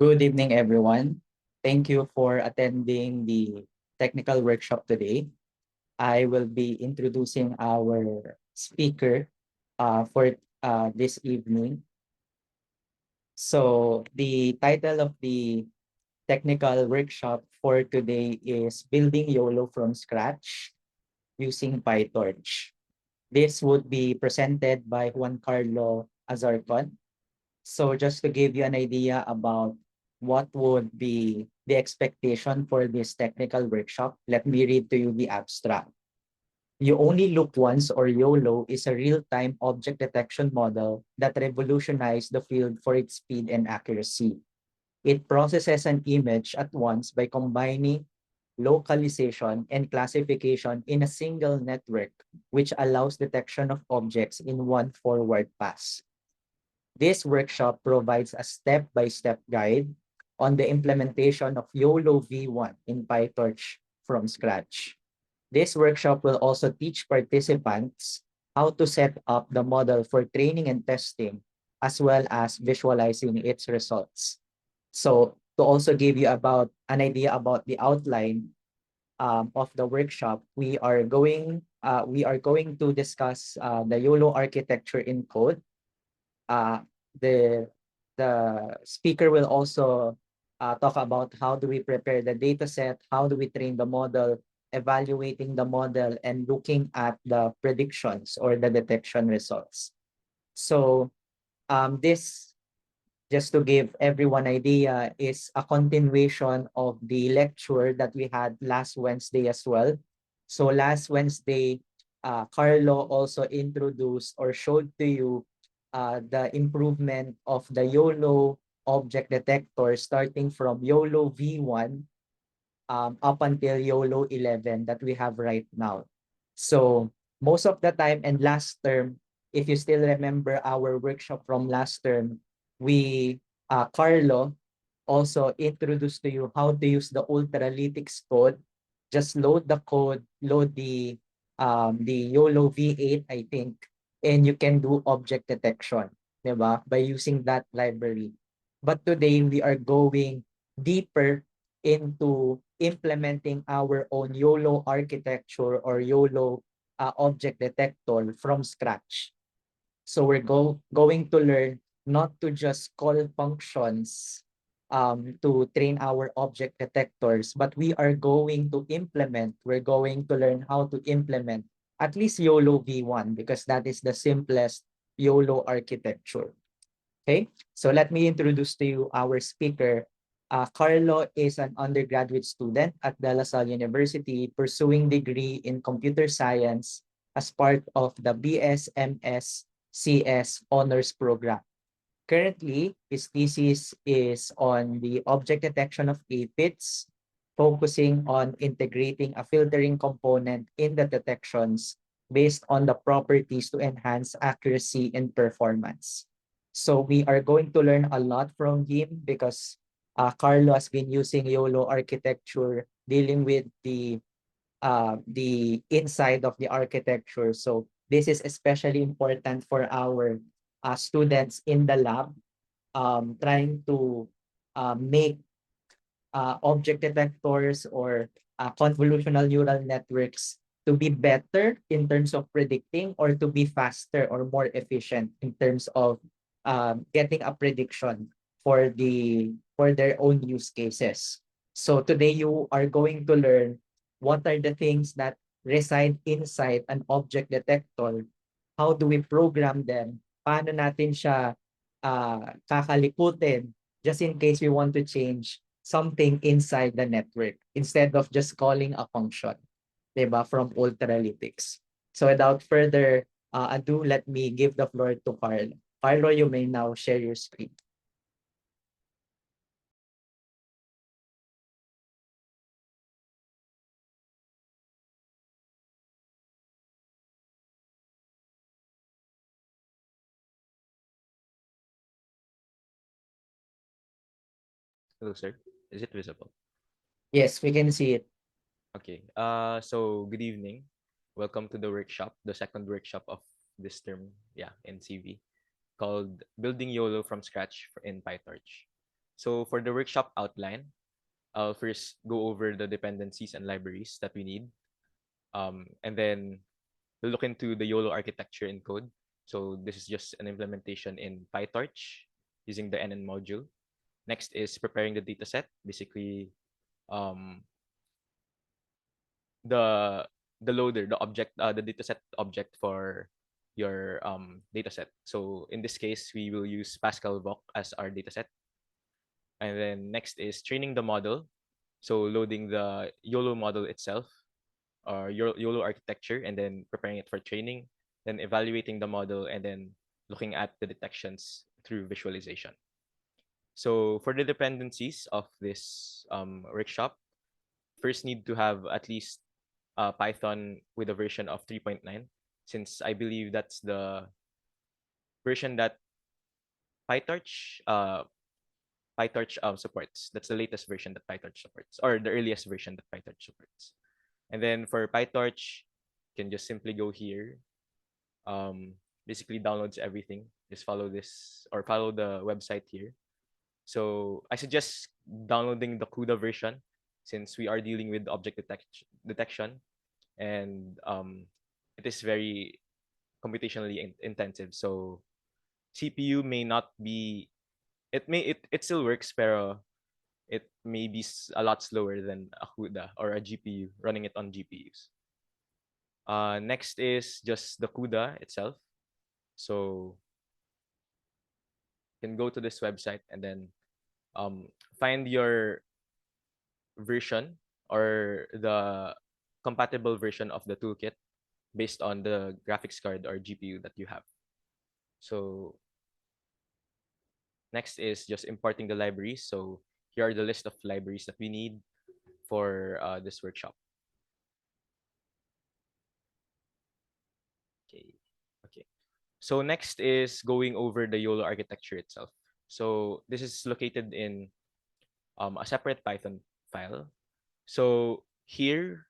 Good evening, everyone. Thank you for attending the technical workshop today. I will be introducing our speaker for this evening. So the title of the technical workshop for today is Building YOLO from Scratch using PyTorch. This would be presented by Juan Carlo Azarcon. So just to give you an idea about what would be the expectation for this technical workshop, let me read to you the abstract. You Only Look Once, or YOLO, is a real-time object detection model that revolutionized the field for its speed and accuracy. It processes an image at once by combining localization and classification in a single network, which allows detection of objects in one forward pass. This workshop provides a step-by-step guide on the implementation of YOLO V1 in PyTorch from scratch. This workshop will also teach participants how to set up the model for training and testing, as well as visualizing its results. So to also give you about an idea about the outline of the workshop, we are going to discuss the YOLO architecture in code. uh, the the speaker will also talk about how do we prepare the data set, how do we train the model, evaluating the model, and looking at the predictions or the detection results. So this, just to give everyone idea, is a continuation of the lecture that we had last Wednesday as well. So last Wednesday, Carlo also introduced or showed to you the improvement of the YOLO object detector starting from YOLO V1 up until YOLO 11 that we have right now. So most of the time and last term, if you still remember our workshop from last term, we Carlo also introduced to you how to use the Ultralytics code. Just load the code, load the YOLO V8, I think, and you can do object detection, diba? By using that library. But today we are going deeper into implementing our own YOLO architecture or YOLO object detector from scratch. So we're going to learn not to just call functions to train our object detectors, but we're going to learn how to implement at least YOLO V1 because that is the simplest YOLO architecture. Okay, so let me introduce to you our speaker. Carlo is an undergraduate student at De La Salle University pursuing degree in computer science as part of the BSMS CS honors program. Currently, his thesis is on the object detection of aphids, focusing on integrating a filtering component in the detections based on the properties to enhance accuracy and performance. So we are going to learn a lot from him because Carlo has been using YOLO architecture, dealing with the inside of the architecture. So this is especially important for our students in the lab, trying to make object detectors or convolutional neural networks to be better in terms of predicting or to be faster or more efficient in terms of getting a prediction for their own use cases. So today you are going to learn what are the things that reside inside an object detector, how do we program them, paano natin siya kakalikutin just in case we want to change something inside the network instead of just calling a function, diba, from Ultralytics. So without further ado, let me give the floor to Carlo. Carlo, you may now share your screen. Hello, sir. Is it visible? Yes, we can see it. Okay. So good evening. Welcome to the workshop, the second workshop of this term, yeah, in CV, called Building YOLO from Scratch in PyTorch. So for the workshop outline, I'll first go over the dependencies and libraries that we need. And then we'll look into the YOLO architecture in code. So this is just an implementation in PyTorch using the NN module. Next is preparing the dataset, basically um, the loader, the object, the dataset object for your dataset. So in this case, we will use Pascal Voc as our dataset. And then next is training the model. So loading the YOLO model itself, or YOLO architecture, and then preparing it for training, then evaluating the model, and then looking at the detections through visualization. So for the dependencies of this workshop, first need to have at least Python with a version of 3.9, since I believe that's the version that PyTorch supports. That's the latest version that PyTorch supports, or the earliest version that PyTorch supports. And then for PyTorch, you can just simply go here. Basically downloads everything. Just follow this or follow the website here. So I suggest downloading the CUDA version, since we are dealing with object detection, and it is very computationally intensive. So CPU may not be, it still works, pero it may be a lot slower than a CUDA or a GPU running it on GPUs. Next is just the CUDA itself. So you can go to this website and then find your version or the compatible version of the toolkit based on the graphics card or GPU that you have. So next is just importing the libraries. So here are the list of libraries that we need for this workshop. Okay. Okay. So next is going over the YOLO architecture itself. So this is located in a separate Python file. So here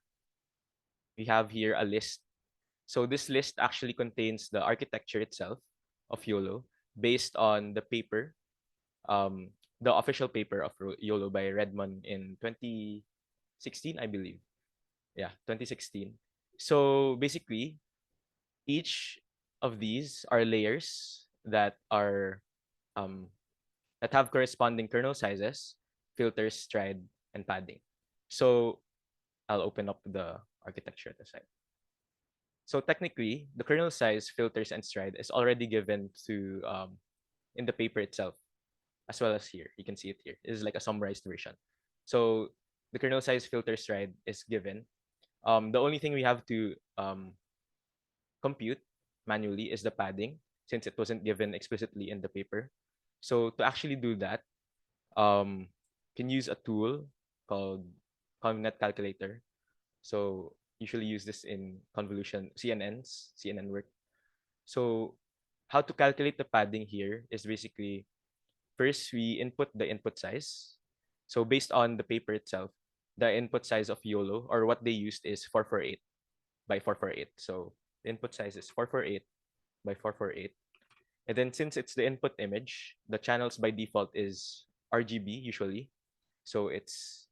we have here a list. So this list actually contains the architecture itself of YOLO based on the paper, the official paper of YOLO by Redmond in 2016, I believe. Yeah, 2016. So basically, each of these are layers that are that have corresponding kernel sizes, filters, stride, and padding. So I'll open up the architecture at the side. So technically, the kernel size, filters, and stride is already given to in the paper itself, as well as here. You can see it here. It is like a summarized version. So the kernel size, filter, stride is given. The only thing we have to compute manually is the padding, since it wasn't given explicitly in the paper. So to actually do that, can use a tool called ConvNet Calculator. So usually use this in convolution CNN work. So how to calculate the padding here is basically, first we input the input size. So based on the paper itself, the input size of YOLO, or what they used, is 448 by 448. So the input size is 448 by 448. And then since it's the input image, the channels by default is RGB usually. So it's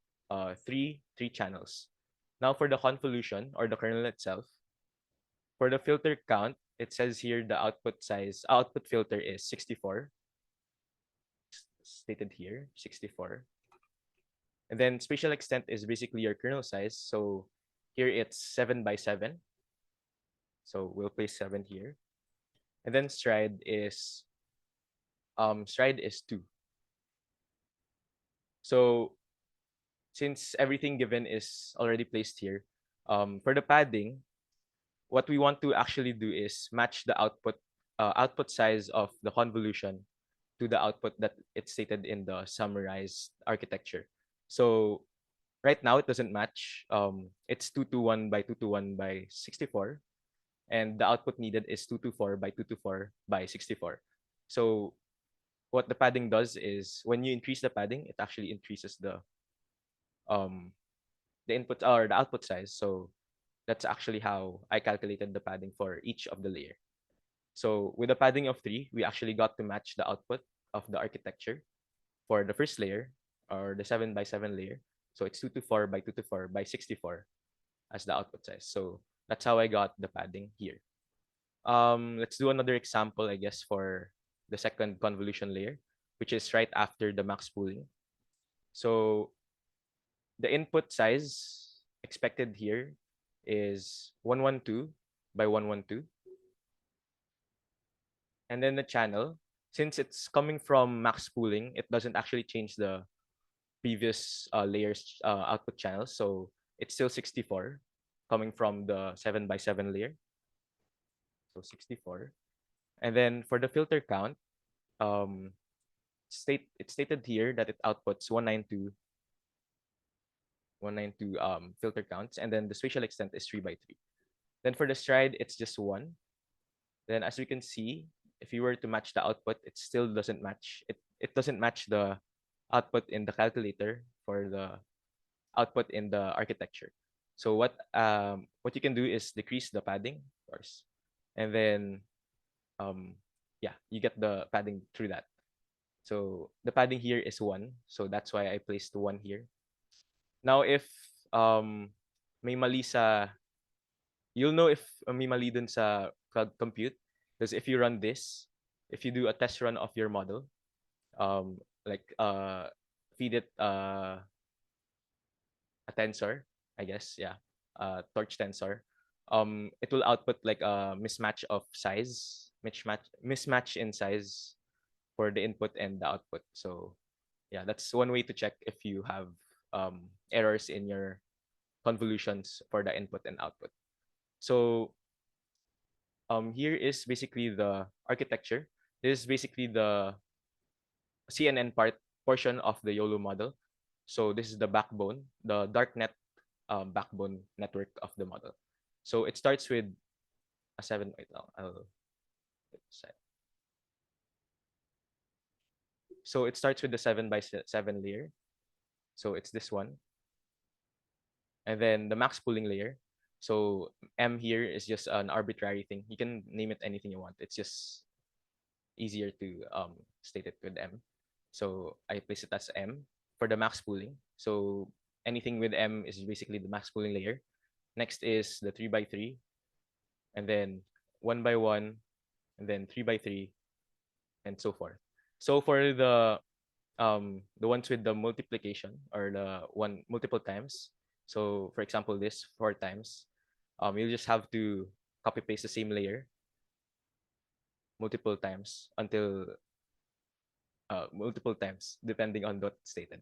three channels. Now for the convolution or the kernel itself, for the filter count, it says here the output filter is 64. Stated here, 64. And then spatial extent is basically your kernel size. So here it's 7 by 7. So we'll place 7 here. And then stride is 2. So since everything given is already placed here, for the padding, what we want to actually do is match the output size of the convolution to the output that it's stated in the summarized architecture. So right now it doesn't match. It's 221 by 221 by 64, and the output needed is 224 by 224 by 64. So what the padding does is, when you increase the padding, it actually increases um the input or the output size. So that's actually how I calculated the padding for each of the layer. So with a padding of 3, we actually got to match the output of the architecture. for the first layer, or the 7 by 7 layer. So it's 224 by 224 by 64 as the output size. So that's how I got the padding here. Let's do another example, I guess, for the second convolution layer, which is right after the max pooling. So the input size expected here is 112 by 112. And then the channel, since it's coming from max pooling, it doesn't actually change the previous layers output channels. So it's still 64 coming from the 7 by 7 layer. So 64. And then for the filter count, um, it's stated here that it outputs 192 filter counts, and then the spatial extent is 3 by 3. Then for the stride, it's just 1. Then as we can see, if you were to match the output, it still doesn't match. It doesn't match the output in the calculator for the output in the architecture. So what you can do is decrease the padding, of course, and then yeah, you get the padding through that. So the padding here is 1, so that's why I placed 1 here. Now if may mali sa, you'll know if may mali dun sa cloud compute, because if you run this, if you do a test run of your model, like feed it a tensor, I guess, yeah, torch tensor, it will output like a mismatch of size, mismatch in size for the input and the output. So yeah, that's one way to check if you have errors in your convolutions for the input and output. So here is basically the architecture. This is basically the CNN portion of the YOLO model. So this is the backbone, the darknet backbone network of the model. So it starts with a 7. Wait, I'll set. So it starts with the 7 by 7 layer. So it's this one. And then the max pooling layer. So M here is just an arbitrary thing. You can name it anything you want. It's just easier to state it with M. So I place it as M for the max pooling. So anything with M is basically the max pooling layer. Next is the 3 by 3, and then 1 by 1, and then 3 by 3, and so forth. So for the ones with the multiplication, or the one multiple times. So for example, this 4 times, you'll just have to copy paste the same layer multiple times until multiple times, depending on what stated.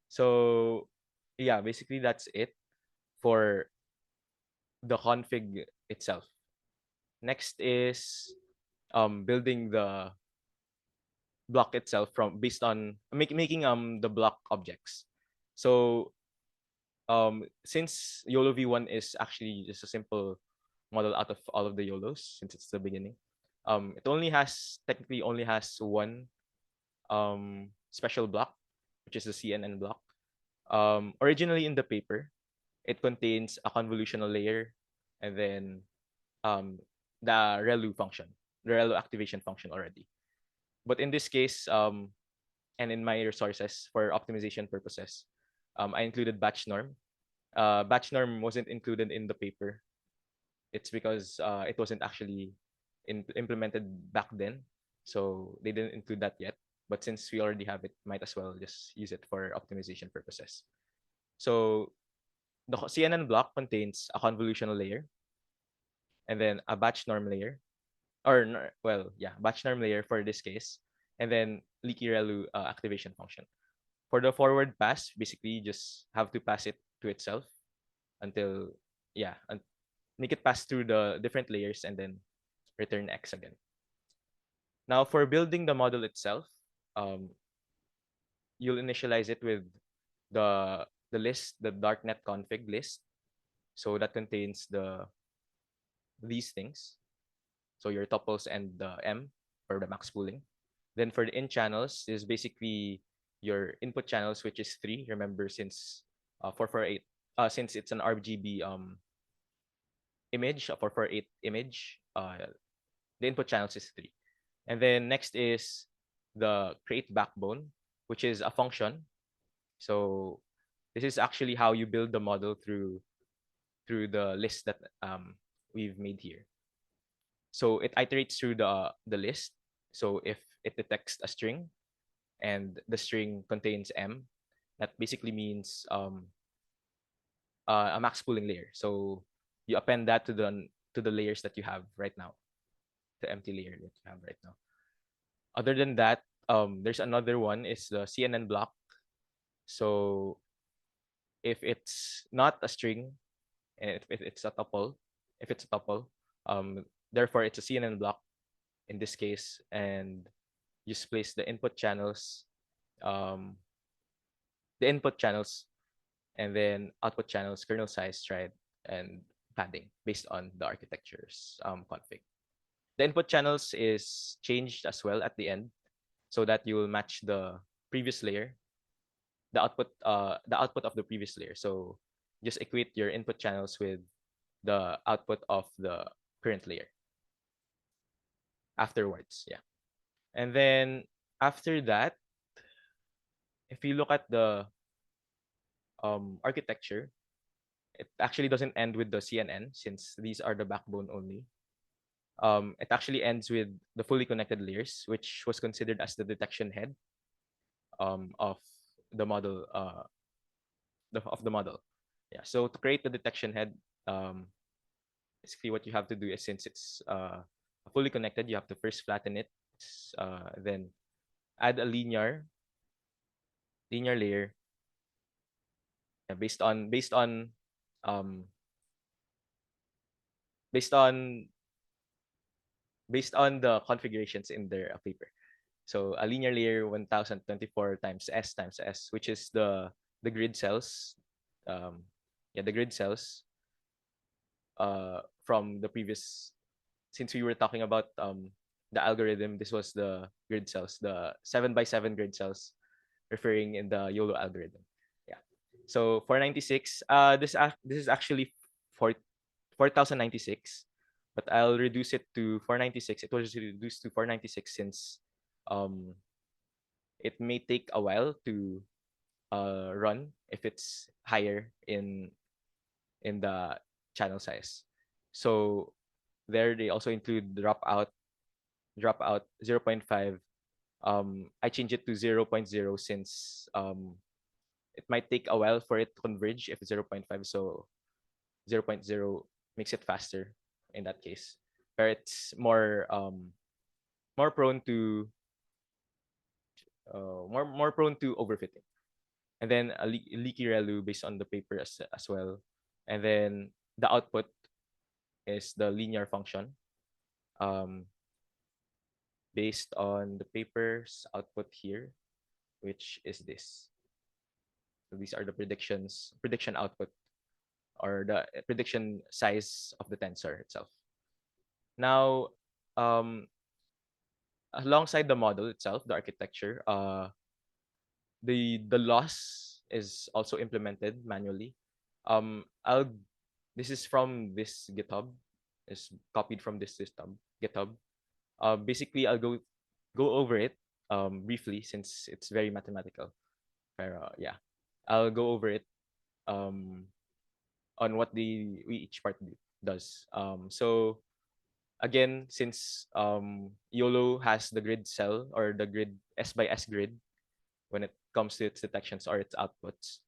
So yeah, basically that's it for the config itself. Next is building the block itself from based on making the block objects. So since YOLO V1 is actually just a simple model out of all of the YOLOs, since it's the beginning, it technically only has one special block, which is the CNN block. Originally in the paper, it contains a convolutional layer, and then the ReLU function, the ReLU activation function already. But in this case, and in my resources for optimization purposes, I included batch norm. Batch norm wasn't included in the paper. It's because it wasn't actually implemented back then, so they didn't include that yet. But since we already have it, might as well just use it for optimization purposes. So the CNN block contains a convolutional layer, and then a batch norm layer, or well, yeah, batch norm layer for this case, and then leaky ReLU activation function. For the forward pass, basically you just have to pass it to itself until, yeah, and make it pass through the different layers and then return X again. Now for building the model itself, you'll initialize it with the list, the darknet config list. So that contains these things. So your tuples and the M for the max pooling. Then for the in channels is basically your input channels, which is 3. Remember, since 448, since it's an RGB image, a 448 image, the input channels is 3. And then next is the create backbone, which is a function. So this is actually how you build the model through the list that we've made here. So it iterates through the list. So if it detects a string and the string contains m, that basically means a max pooling layer. So you append that to the layers that you have right now, the empty layer that you have right now. Other than that, there's another one is the CNN block. So if it's not a string, and if it's a tuple, if it's a tuple, therefore it's a CNN block in this case, and you place um, the input channels, and then output channels, kernel size, stride, and padding based on the architecture's config. The input channels is changed as well at the end, so that you will match the previous layer, the output of the previous layer. So just equate your input channels with the output of the current layer afterwards. Yeah. And then after that, if you look at the architecture, it actually doesn't end with the CNN since these are the backbone only. It actually ends with the fully connected layers, which was considered as the detection head of the model of the model. Yeah. So to create the detection head, basically what you have to do is, since it's fully connected, you have to first flatten it, then add a linear layer, based on um based on the configurations in their paper. So a linear layer 1024 times S, which is the grid cells. Yeah, the grid cells from the previous, since we were talking about the algorithm, this was the grid cells, the 7x7 grid cells, referring in the YOLO algorithm. Yeah. So 496, this is actually 4 4096, but I'll reduce it to 496. It was reduced to 496 since um it may take a while to run if it's higher in the channel size. So there they also include dropout 0.5. I change it to 0.0 since it might take a while for it to converge if it's 0.5. So 0.0 makes it faster in that case, where it's more prone to more prone to overfitting. And then a leaky ReLU based on the paper as well. And then the output is the linear function um, based on the paper's output here, which is this. So these are the prediction output, or the prediction size of the tensor itself. Now, um, alongside the model itself, the architecture, the loss is also implemented manually. I'll This is from this GitHub, is copied from this system GitHub. Basically, I'll go over it briefly since it's very mathematical. Pero yeah, I'll go over it um on what each part does. So again, since YOLO has the grid cell, or the grid S by S grid when it comes to its detections or its outputs,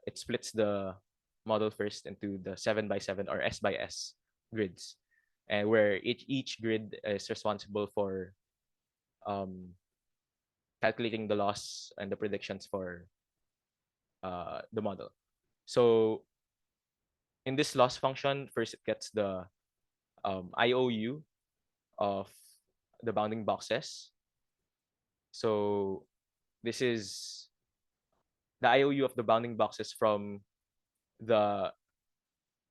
it splits the model first into the 7x7 or S by S grids, and where each grid is responsible for um, calculating the loss and the predictions for the model. So in this loss function, first it gets the IOU of the bounding boxes. So this is the IOU of the bounding boxes from the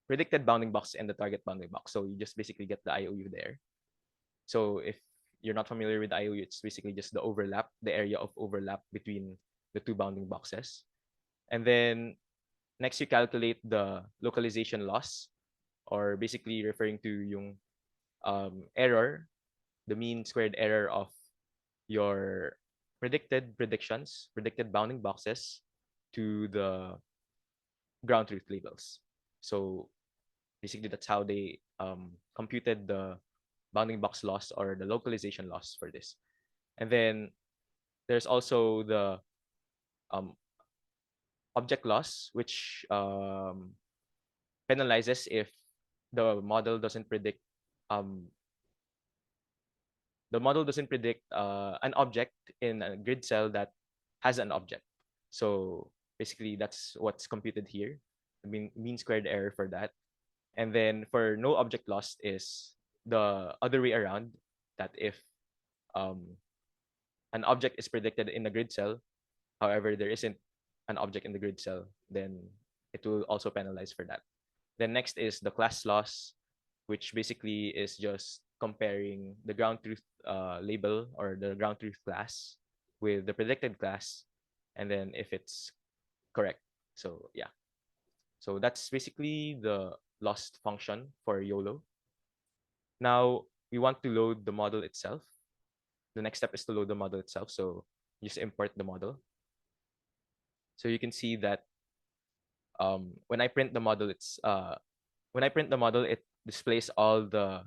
predicted bounding box and the target bounding box. So you just basically get the IOU there. So if you're not familiar with IOU, it's basically just the overlap, the area of overlap between the two bounding boxes. And then next you calculate the localization loss, or basically referring to yung error, the mean squared error of your predicted bounding boxes to the ground truth labels. So basically, that's how they computed the bounding box loss or the localization loss for this. And then there's also the um, object loss, which penalizes if the model doesn't predict um, an object in a grid cell that has an object. So basically, that's what's computed here. The mean squared error for that. And then for no object lost is the other way around, that if um, an object is predicted in the grid cell, however, there isn't an object in the grid cell, then it will also penalize for that. Then next is the class loss, which basically is just comparing the ground truth label or the ground truth class with the predicted class, and then if it's correct. So yeah, so that's basically the loss function for YOLO. Now we want to load the model itself. The next step is to load the model itself. So just import the model. So you can see that when I print the model, it displays all the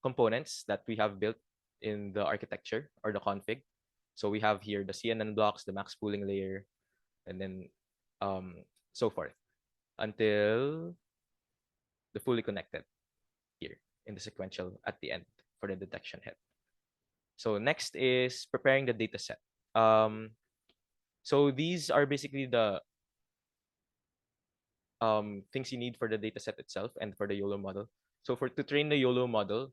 components that we have built in the architecture or the config. So we have here the CNN blocks, the max pooling layer, and then so forth until the fully connected here in the sequential at the end for the detection head. So next is preparing the data set. So these are basically the things you need for the data set itself and for the YOLO model. So to train the YOLO model,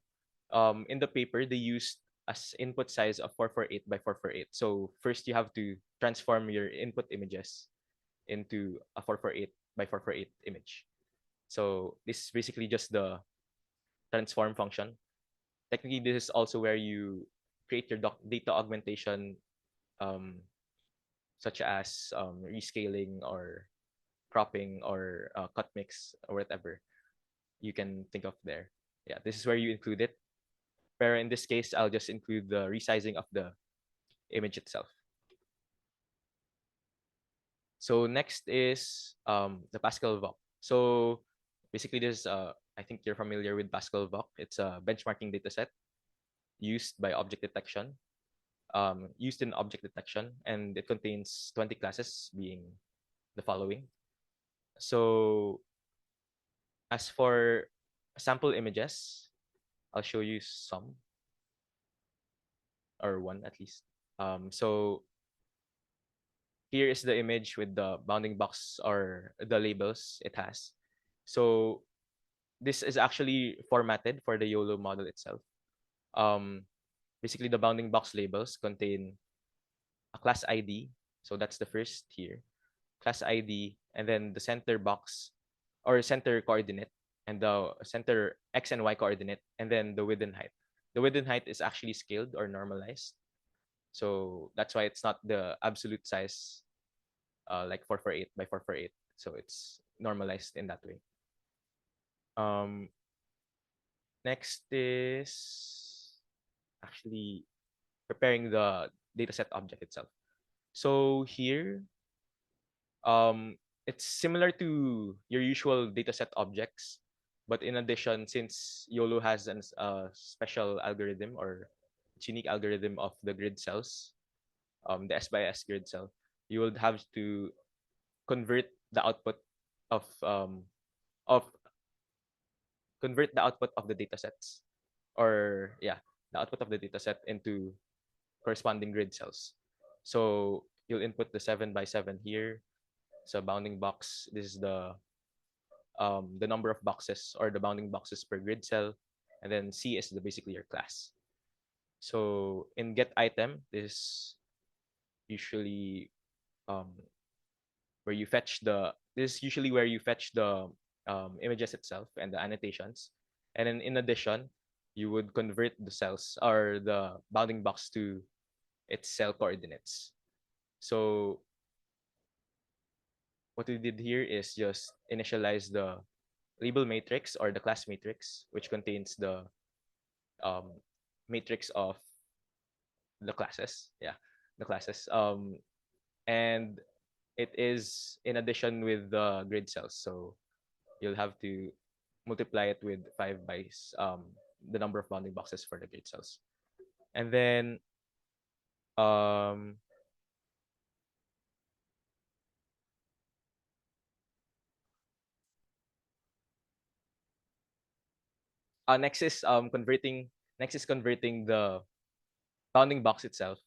in the paper they used as input size of 448 by 448. So first you have to transform your input images into a 448 by 448 image. So this is basically just the transform function. Technically, this is also where you create your data augmentation, such as rescaling or cropping or cut mix or whatever you can think of there. Yeah, this is where you include it. But in this case, I'll just include the resizing of the image itself. So next is the Pascal VOC. So basically, this I think you're familiar with Pascal VOC. It's a benchmarking dataset used by object detection, used in object detection, and it contains 20 classes, being the following. So as for sample images, I'll show you some, or one at least. So here is the image with the bounding box or the labels it has. So this is actually formatted for the YOLO model itself. Basically, the bounding box labels contain a class ID. So that's the first here, class ID, and then the center box or center coordinate, and the center X and Y coordinate, and then the width and height. The width and height is actually scaled or normalized. So that's why it's not the absolute size like 448 by 448. So it's normalized in that way. Next is actually preparing the dataset object itself. So here, it's similar to your usual dataset objects, but in addition, since YOLO has a special algorithm or unique algorithm of the grid cells, the S by S grid cell, you will have to convert the output of of convert the output of the datasets, or yeah, the output of the dataset into corresponding grid cells. So you'll input the 7 by 7 here. So bounding box, this is the number of boxes or the bounding boxes per grid cell, and then C is basically your class. So in get item, this is usually where you fetch the this is usually where you fetch the images itself and the annotations, and then in addition, you would convert the cells or the bounding box to its cell coordinates. So what we did here is just initialize the label matrix or the class matrix, which contains the matrix of the classes. Yeah, the classes. And it is in addition with the grid cells. So you'll have to multiply it with 5 by the number of bounding boxes for the grid cells. And then um, next is converting the bounding box itself,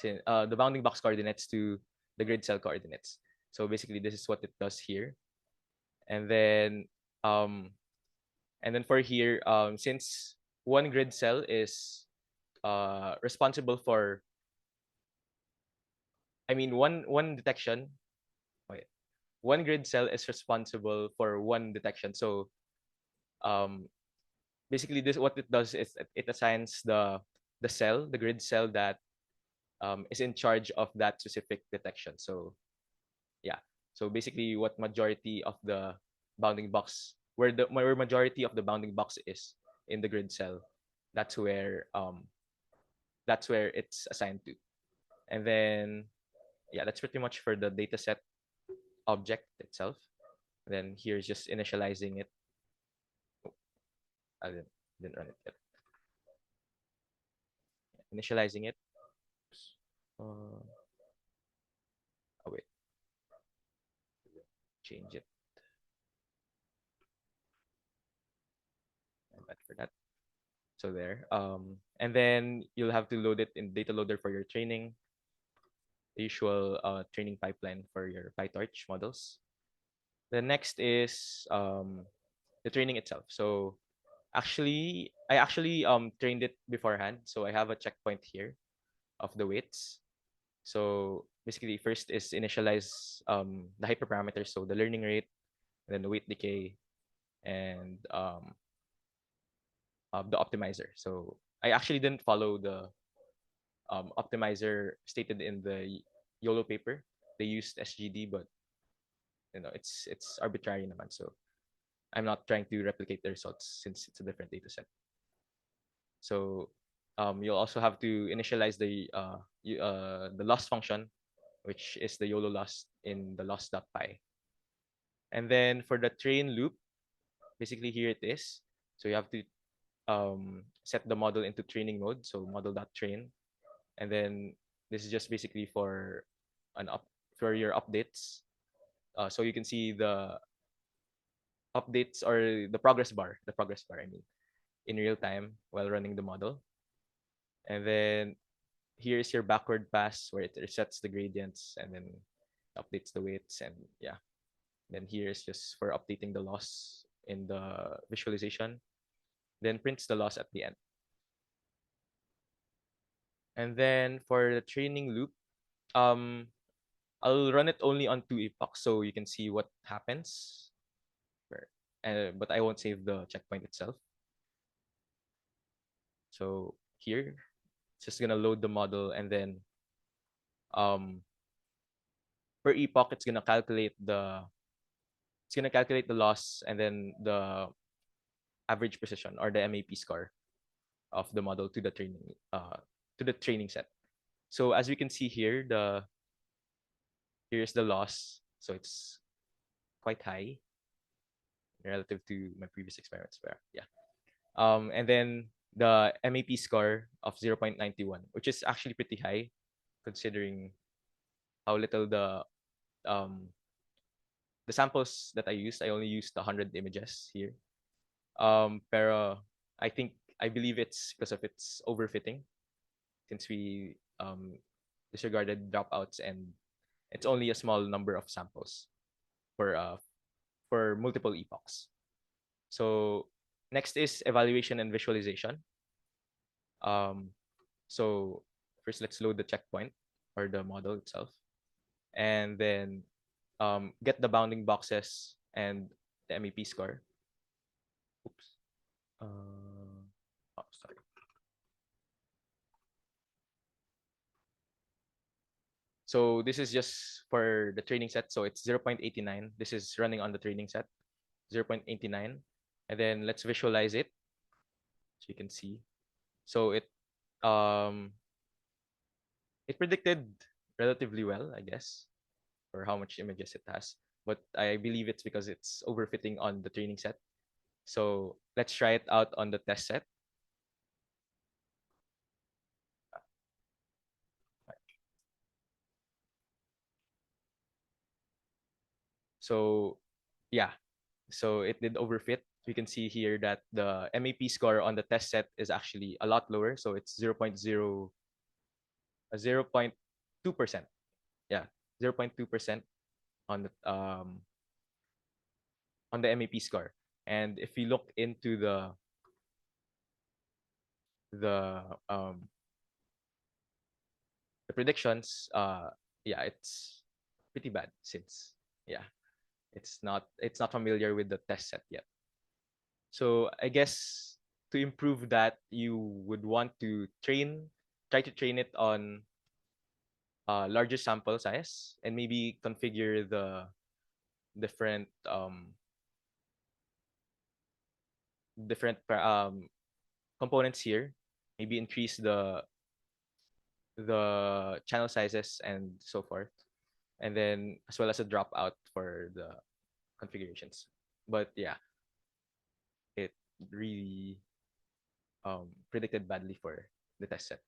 the bounding box coordinates to the grid cell coordinates. So basically, this is what it does here. And then um, for here, since one grid cell is responsible for, I mean, one detection. Wait, one grid cell is responsible for one detection. So um, basically, this what it does is it assigns the grid cell that is in charge of that specific detection. So yeah, so basically, what majority of the bounding box, where majority of the bounding box is in the grid cell, that's where it's assigned to. And then yeah, that's pretty much for the dataset object itself. Then here's just initializing it. Oh, I didn't run it yet. Initializing it. Uh, oh wait, change it. I'm bad for that. So there. And then you'll have to load it in data loader for your training. The usual training pipeline for your PyTorch models. The next is the training itself. So I actually trained it beforehand. So I have a checkpoint here of the weights. So basically, first is initialize the hyperparameters, so the learning rate, then the weight decay, and the optimizer. So I actually didn't follow the optimizer stated in the YOLO paper. They used SGD, but it's arbitrary naman. So I'm not trying to replicate the results since it's a different data set. So you'll also have to initialize the loss function, which is the YOLO loss in the loss.py. And then for the train loop, basically here it is. So you have to set the model into training mode, so model.train. And then this is just basically for for your updates. So you can see the updates or the progress bar, I mean, in real time while running the model. And then here's your backward pass where it resets the gradients and then updates the weights. And yeah, then here's just for updating the loss in the visualization, then prints the loss at the end. And then for the training loop, I'll run it only on 2 epochs so you can see what happens. But I won't save the checkpoint itself. So here, it's just gonna load the model, and then per epoch, it's gonna calculate the loss and then the average precision or the MAP score of the model to the training set. So as we can see here, here's the loss. So it's quite high relative to my previous experiments. Where yeah, and then the MAP score of 0.91, which is actually pretty high considering how little the samples that I used. I only used 100 images here. Pero I believe it's because of its overfitting, since we disregarded dropouts and it's only a small number of samples for multiple epochs. So next is evaluation and visualization. So first, let's load the checkpoint or the model itself, and then get the bounding boxes and the MEP score. Oops. Oh, sorry. So this is just for the training set. So it's 0.89. This is running on the training set, 0.89. And then let's visualize it so you can see. So it it predicted relatively well, I guess, for how much images it has. But I believe it's because it's overfitting on the training set. So let's try it out on the test set. So yeah, so it did overfit. We can see here that the MAP score on the test set is actually a lot lower. So it's 0.2%. Yeah, 0.2% on the MAP score. And if we look into the um the predictions, yeah, it's pretty bad since yeah, it's not familiar with the test set yet. So I guess to improve that, you would want to try to train it on larger sample size and maybe configure the different components here. Maybe increase the channel sizes and so forth, and then as well as a dropout for the configurations. But yeah, it really predicted badly for the test set.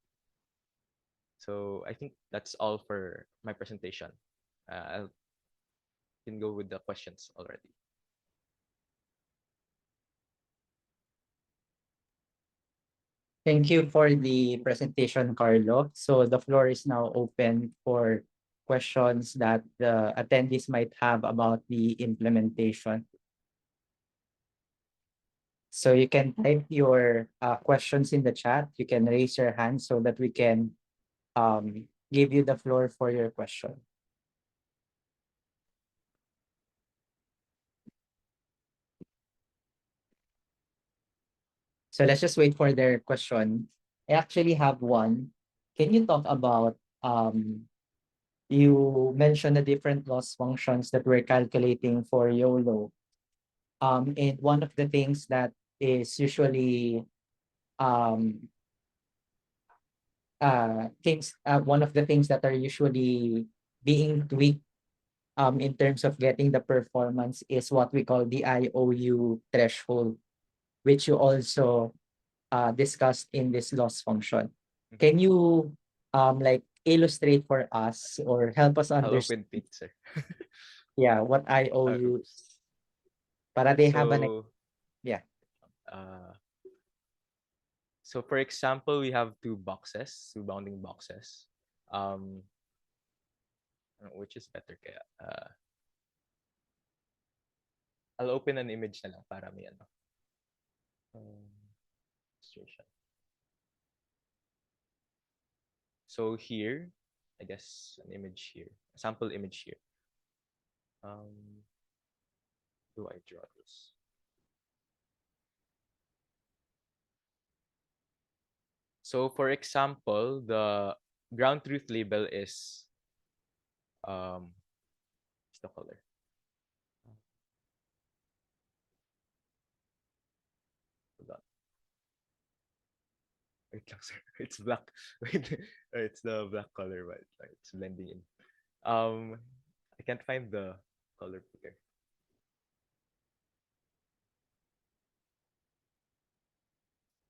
So I think that's all for my presentation. I can go with the questions already. Thank you for the presentation, Carlo. So the floor is now open for questions that the attendees might have about the implementation. So you can type your questions in the chat. You can raise your hand so that we can give you the floor for your question. So let's just wait for their question. I actually have one. Can you talk about you mentioned the different loss functions that we're calculating for YOLO. And one of the things that is usually um one of the things that are usually being tweaked in terms of getting the performance is what we call the IOU threshold, which you also discussed in this loss function. Can you like illustrate for us or help us I'll understand, open Paint, sir. yeah, what IOU Oops. para they have an So, yeah. uh, so for example, we have two bounding boxes. Um, which is better kaya? I'll open an image na lang para may ano. Illustration. So here, I guess an image here, a sample image here. Do I draw this? So for example, the ground truth label is what's the color? Hold on. Wait lang, sir. It's black. Wait, it's the black color, but it's blending in. I can't find the color picker.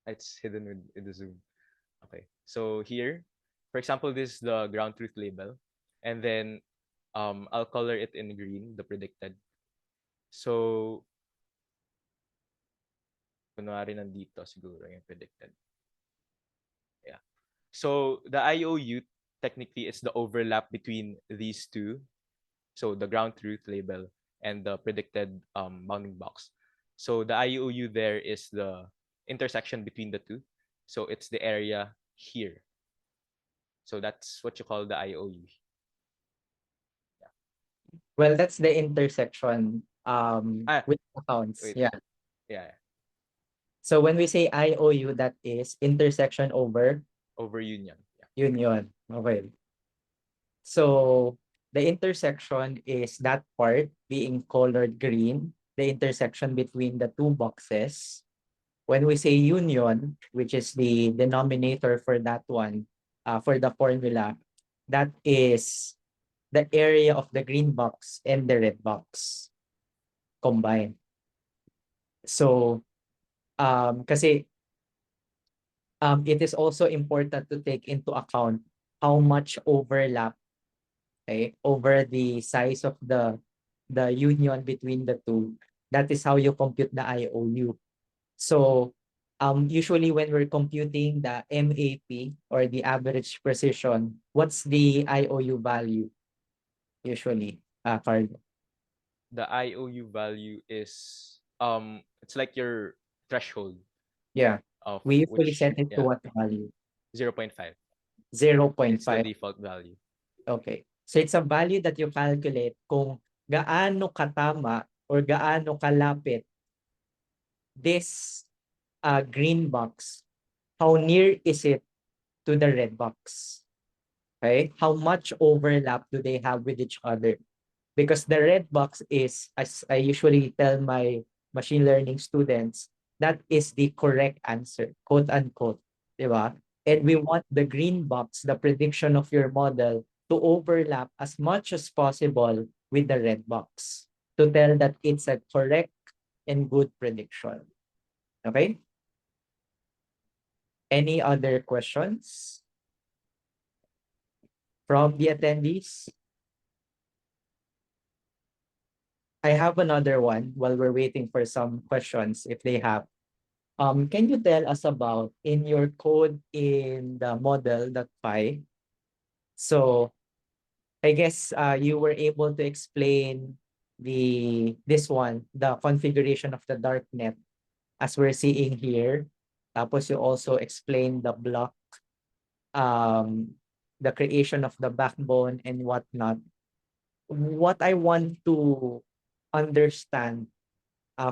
It's hidden with the zoom. Okay, so here, for example, this is the ground truth label, and then I'll color it in green, the predicted. So, kunwari nandito siguro yung predicted. Yeah. So, the IOU technically is the overlap between these two. So, the ground truth label and the predicted bounding box. So, the IOU there is the intersection between the two. So, it's the area here. So, that's what you call the IOU. Well, that's the intersection Ah, with accounts. wait. Yeah. Yeah. So when we say IOU, that is intersection over Over union. Yeah. union. Okay. So the intersection is that part being colored green, the intersection between the two boxes. When we say union, which is the denominator for that one, for the formula, that is the area of the green box and the red box combined. So, kasi it is also important to take into account how much overlap, okay, over the size of the union between the two. That is how you compute the IOU. So, usually when we're computing the MAP or the average precision, what's the IOU value usually, Carl? The IOU value is it's like your threshold Yeah, of we usually which, set it to yeah, what value? 0.5. It's the 0.5. default value. Okay. So it's a value that you calculate kung gaano katama or gaano kalapit this green box, how near is it to the red box? Okay? How much overlap do they have with each other? Because the red box is, as I usually tell my machine learning students, that is the correct answer, quote unquote. Diba? And we want the green box, the prediction of your model, to overlap as much as possible with the red box to tell that it's a correct and good prediction. Okay? Any other questions from the attendees? I have another one while we're waiting for some questions if they have. Can you tell us about in your code in the model.py? So I guess you were able to explain this one, the configuration of the darknet as we're seeing here. Tapos you also explained the block, the creation of the backbone and whatnot. What I want to understand,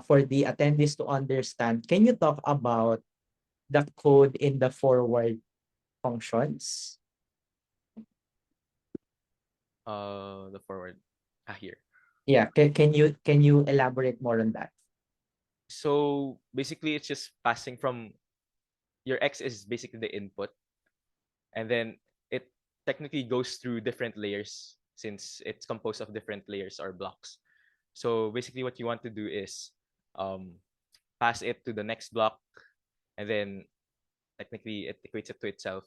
for the attendees to understand, can you talk about the code in the forward functions? The forward. Here. Yeah, can you elaborate more on that? So basically, it's just passing from your X is basically the input, and then it technically goes through different layers since it's composed of different layers or blocks. So basically, what you want to do is um, pass it to the next block, and then technically it equates it to itself,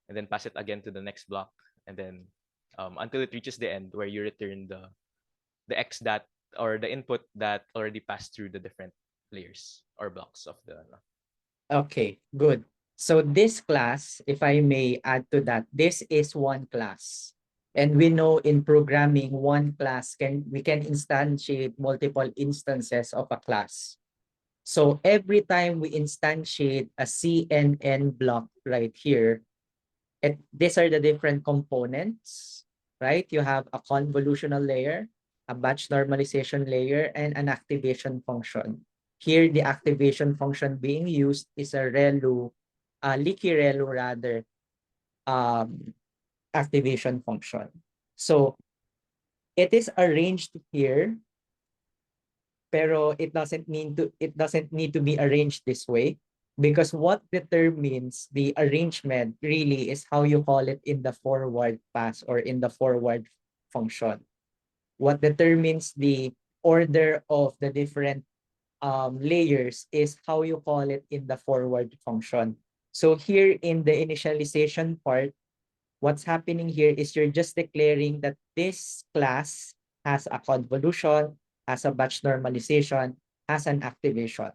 and then pass it again to the next block, and then until it reaches the end where you return the X that or the input that already passed through the different layers or blocks of the. Okay, good. So this class, if I may add to that, this is one class. And we know in programming, one class we can instantiate multiple instances of a class. So every time we instantiate a CNN block right here, these are the different components, right? You have a convolutional layer, a batch normalization layer, and an activation function. Here, the activation function being used is a ReLU, leaky ReLU rather, activation function. So it is arranged here, pero it doesn't need to be arranged this way, because what determines the arrangement really is how you call it in the forward pass or in the forward function. What determines the order of the different layers is how you call it in the forward function. So here in the initialization part, what's happening here is you're just declaring that this class has a convolution, has a batch normalization, has an activation.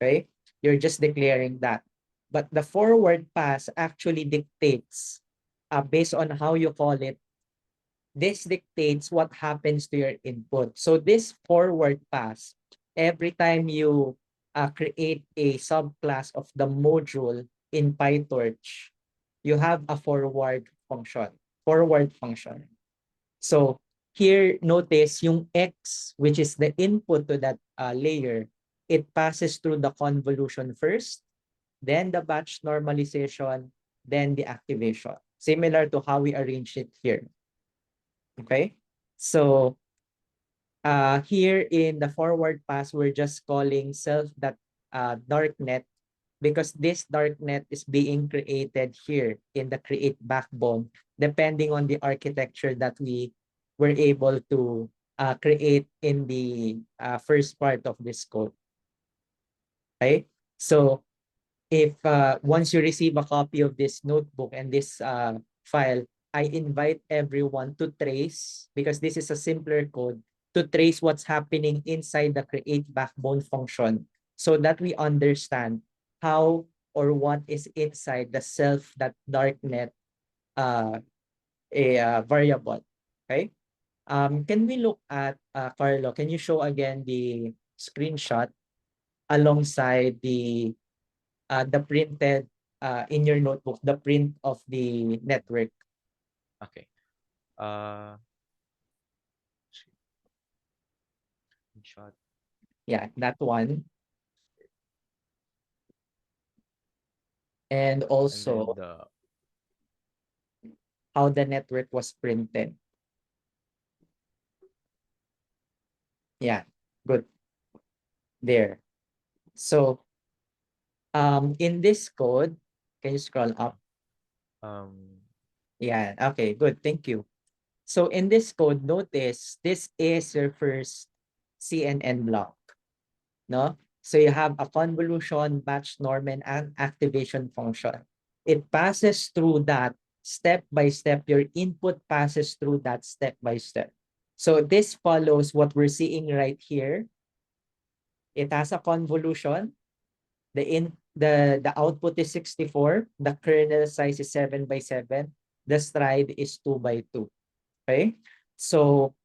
Okay? You're just declaring that. But the forward pass actually dictates, based on how you call it, this dictates what happens to your input. So this forward pass, every time you create a subclass of the module in PyTorch, you have a forward function. So here, notice yung X, which is the input to that layer, it passes through the convolution first, then the batch normalization, then the activation. Similar to how we arrange it here. Okay? So here in the forward pass, we're just calling self that darknet because this darknet is being created here in the create backbone, depending on the architecture that we were able to create in the first part of this code. Okay, so if once you receive a copy of this notebook and this file, I invite everyone to trace, because this is a simpler code, to trace what's happening inside the create backbone function so that we understand how or what is inside the self.darknet variable. Okay. Can we look at, Carlo, can you show again the screenshot alongside the printed in your notebook, the print of the network? Okay. Uh, Screenshot. Yeah, that one. And And then also the how the network was printed. Yeah, good. There. So in this code, can you scroll up? um Yeah, okay, good. Thank you. So in this code, notice this is your first CNN block, no? So you have a convolution, batch norm, and an activation function. It passes through that step by step. Your input passes through that step by step. So this follows what we're seeing right here. It has a convolution. The output is 64. The kernel size is 7 by 7. The stride is 2 by 2. Okay? So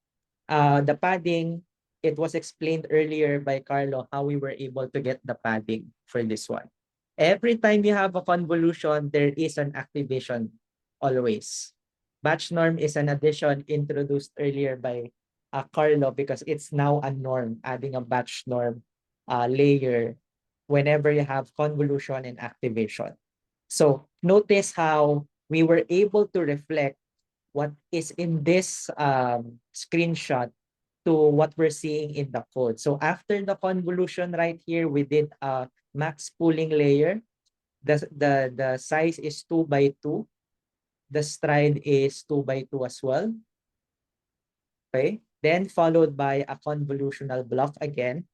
the padding, it was explained earlier by Carlo how we were able to get the padding for this one. Every time you have a convolution, there is an activation always. Batch norm is an addition introduced earlier by Carlo, because it's now a norm, adding a batch norm layer whenever you have convolution and activation. So notice how we were able to reflect what is in this screenshot to what we're seeing in the code. So after the convolution right here, we did a max pooling layer. The size is 2 by 2. The stride is 2 by 2 as well. Okay. Then followed by a convolutional block again.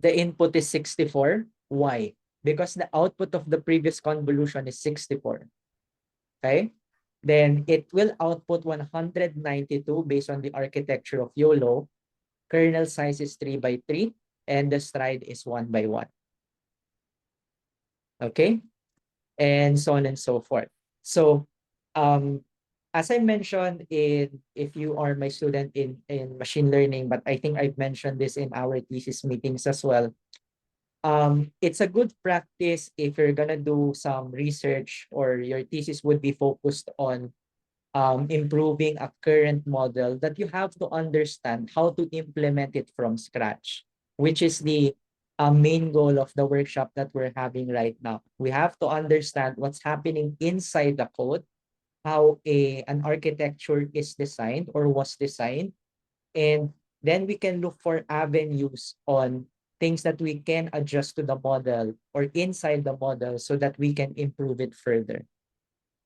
The input is 64. Why? Because the output of the previous convolution is 64. Okay. Then it will output 192 based on the architecture of YOLO. Kernel size is 3 by 3, and the stride is 1 by 1. Okay? And so on and so forth. So as I mentioned, if you are my student in machine learning, but I think I've mentioned this in our thesis meetings as well, it's a good practice if you're gonna do some research or your thesis would be focused on improving a current model, that you have to understand how to implement it from scratch, which is the main goal of the workshop that we're having right now. We have to understand what's happening inside the code, how an architecture is designed or was designed, and then we can look for avenues on things that we can adjust to the model or inside the model so that we can improve it further.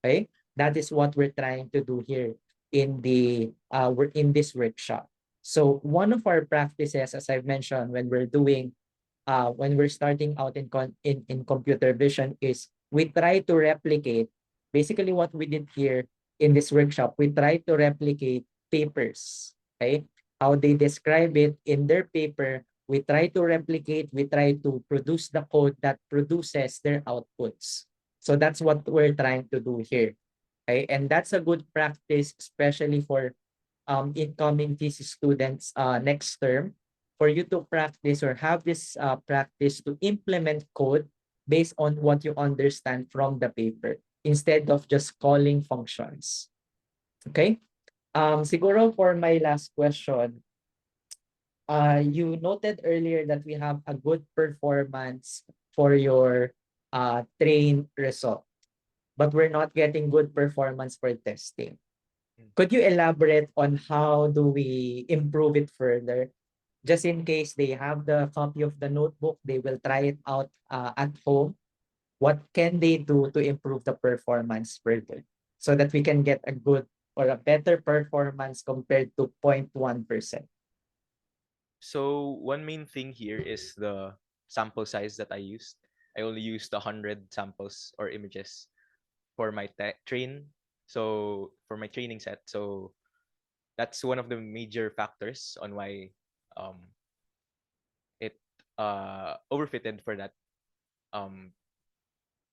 Okay, that is what we're trying to do here in the we're in this workshop. So one of our practices, as I've mentioned, when we're starting out in computer vision, is we try to replicate basically what we did here in this workshop. We try to replicate papers, okay? How they describe it in their paper, we try to replicate, we try to produce the code that produces their outputs. So that's what we're trying to do here. Okay, and that's a good practice, especially for incoming thesis students next term, for you to practice or have this practice to implement code based on what you understand from the paper instead of just calling functions. Okay? Siguro for my last question, you noted earlier that we have a good performance for your train result, but we're not getting good performance for testing. Could you elaborate on how do we improve it further? just in case they have the copy of the notebook, they will try it out at home. What can they do to improve the performance further so that we can get a good or a better performance compared to 0.1%? So one main thing here is the sample size that I used. I only used 100 samples or images for my train. So for my training set. So that's one of the major factors on why um, it overfitted for that um,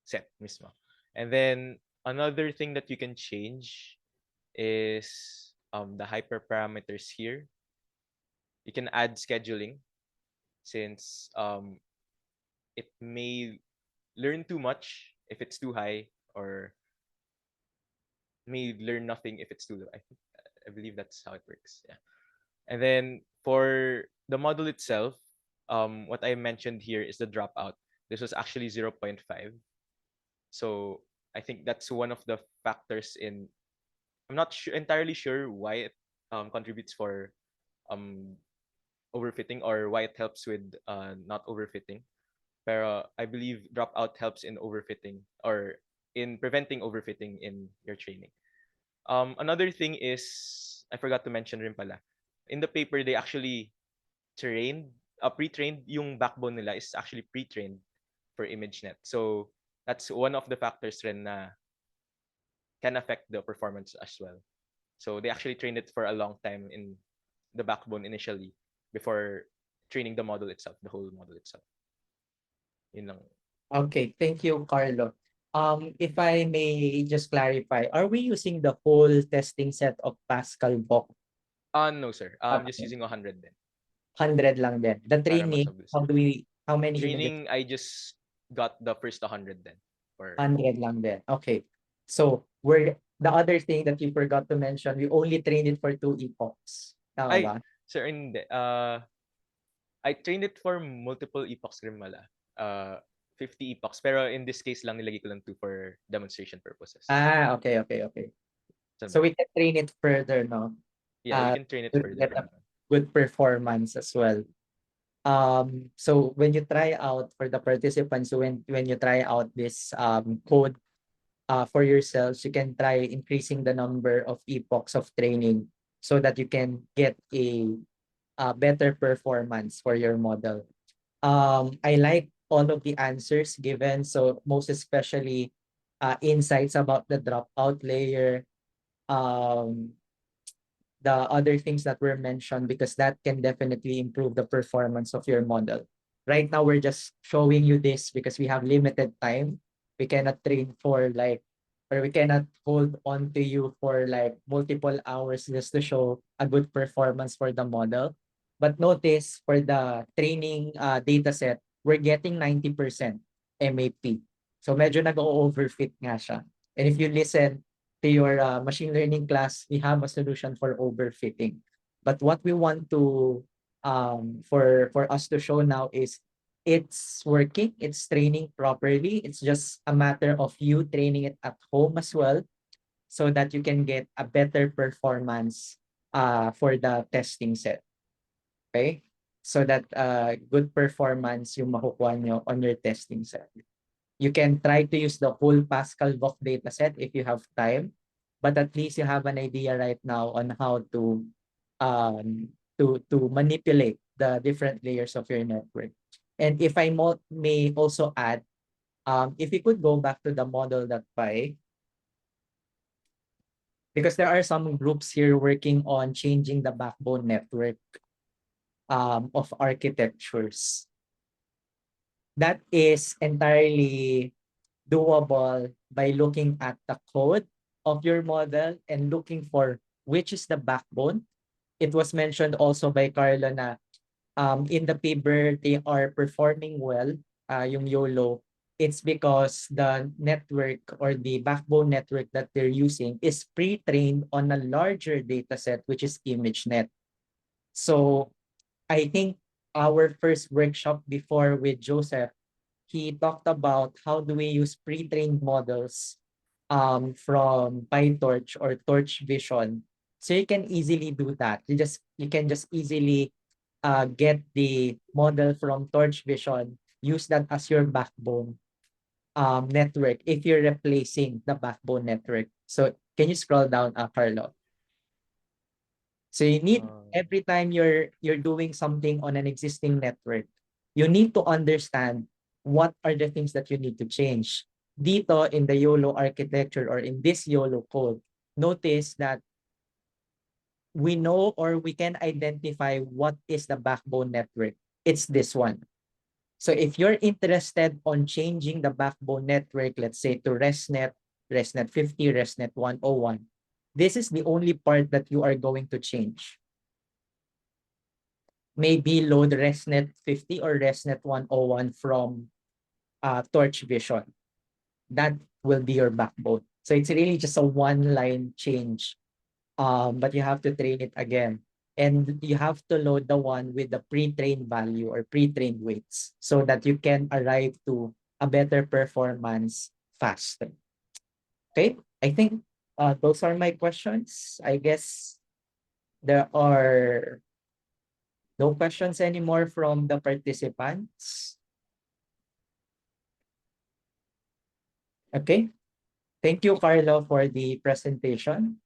set mismo. And then another thing that you can change is the hyperparameters here. You can add scheduling since it may learn too much if it's too high, or may learn nothing if it's too low. I believe that's how it works. Yeah. And then for the model itself, what I mentioned here is the dropout. This was actually 0.5. So I think that's one of the factors in. I'm not entirely sure why it contributes for um overfitting, or why it helps with not overfitting. Pero I believe dropout helps in overfitting, or in preventing overfitting in your training. Another thing is, I forgot to mention rin pala. In the paper, they actually trained, pre-trained, yung backbone nila is actually pre-trained for ImageNet. So that's one of the factors rin na can affect the performance as well. So they actually trained it for a long time in the backbone initially before training the model itself, the whole model itself. Yun lang. Okay, thank you, Carlo. If I may just clarify, are we using the whole testing set of Pascal Book? No, sir. Just using 100 then. 100 lang din. The Para training, mabilis. how many images? Training, I just got the first 100 then. For 100 lang din. Okay. So, the other thing that you forgot to mention, we only trained it for 2 epochs. Tama ay, ba? sir, hindi. I trained it for multiple epochs rin mala. 50 epochs. Pero in this case lang, nilagay ko lang 2 for demonstration purposes. Okay, okay, okay. Saan So ba? we can train it further, no? Yeah, we can train it To further. get a good performance as well. So when you try out for the participants, when you try out this code for yourselves, you can try increasing the number of epochs of training so that you can get a better performance for your model. I like all of the answers given, so most especially insights about the dropout layer, um, the other things that were mentioned, because that can definitely improve the performance of your model. Right now, we're just showing you this because we have limited time. We cannot train for like, or we cannot hold on to you for like multiple hours just to show a good performance for the model. But notice for the training data set, we're getting 90% MAP. So medyo nag-overfit nga siya. And if you listen to your machine learning class, we have a solution for overfitting. But what we want to for us to show now is it's working, it's training properly. It's just a matter of you training it at home as well so that you can get a better performance for the testing set. Okay? So that good performance yung makukuha nyo on your testing set. You can try to use the whole Pascal Book dataset if you have time, but at least you have an idea right now on how um, to manipulate the different layers of your network. And if I may also add, if you could go back to the model.py, because there are some groups here working on changing the backbone network of architectures. That is entirely doable by looking at the code of your model and looking for which is the backbone. It was mentioned also by Carlo na in the paper, they are performing well, yung YOLO. It's because the network or the backbone network that they're using is pre-trained on a larger data set, which is ImageNet. So I think our first workshop before with Joseph, he talked about how do we use pre-trained models from PyTorch or Torch Vision. So you can easily do that. You can just easily get the model from Torch Vision, use that as your backbone network if you're replacing the backbone network. So can you scroll down, Carlo? So you need, every time you're doing something on an existing network, you need to understand what are the things that you need to change. Dito in the YOLO architecture or in this YOLO code, notice that we know or we can identify what is the backbone network. It's this one. So if you're interested on changing the backbone network, let's say to ResNet, ResNet 50, ResNet 101, this is the only part that you are going to change. Maybe load ResNet 50 or ResNet 101 from Torch Vision. That will be your backbone. So it's really just a one-line change, but you have to train it again. And you have to load the one with the pre-trained value or pre-trained weights so that you can arrive to a better performance faster. Okay, I think those are my questions. I guess there are no questions anymore from the participants. Okay, thank you, Carlo, for the presentation.